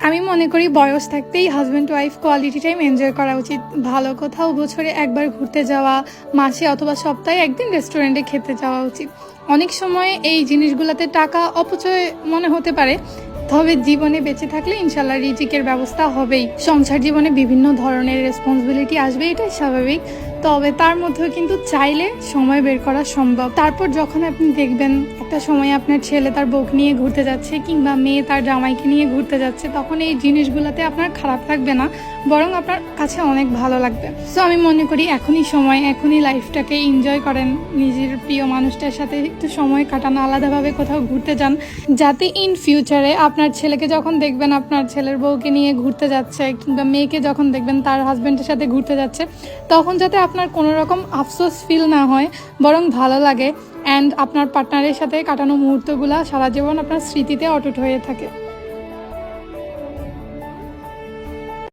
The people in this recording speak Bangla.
আমি মনে করি বয়স থাকতেই husband wife quality time enjoy করা উচিত। ভালো কোথাও বছরে একবার ঘুরতে যাওয়া, মাসে অথবা সপ্তাহে একদিন রেস্টুরেন্টে খেতে যাওয়া উচিত। অনেক সময় এই জিনিসগুলোতে টাকা অপচয় মনে হতে পারে, তবে জীবনে বেঁচে থাকলে ইনশাল্লাহ রিজিকের ব্যবস্থা হবেই। সংসার জীবনে বিভিন্ন ধরনের রেসপন্সিবিলিটি আসবে, এটাই স্বাভাবিক। তবে তার মধ্যেও কিন্তু চাইলে সময় বের করা সম্ভব। তারপর যখন আপনি দেখবেন একটা সময় আপনার ছেলে তার বউকে নিয়ে ঘুরতে যাচ্ছে কিংবা মেয়ে তার জামাইকে নিয়ে ঘুরতে যাচ্ছে, তখন এই জিনিসগুলোতে আপনার খারাপ লাগবে না, বরং আপনার কাছে অনেক ভালো লাগবে। সো আমি মনে করি এখনই সময়, এখনই লাইফটাকে এনজয় করেন, নিজের প্রিয় মানুষটার সাথে একটু সময় কাটান, আলাদাভাবে কোথাও ঘুরতে যান, যাতে ইন ফিউচারে আপনার ছেলেকে যখন দেখবেন আপনার ছেলের বউকে নিয়ে ঘুরতে যাচ্ছে কিংবা মেয়েকে যখন দেখবেন তার হাজব্যান্ডের সাথে ঘুরতে যাচ্ছে, তখন যাতে আপনার কোনো রকম আফসোস ফিল না হয়, বরং ভালো লাগে অ্যান্ড আপনার পার্টনারের সাথে কাটানো মুহূর্তগুলো সারা জীবন আপনার স্মৃতিতে অটুট হয়ে থাকে।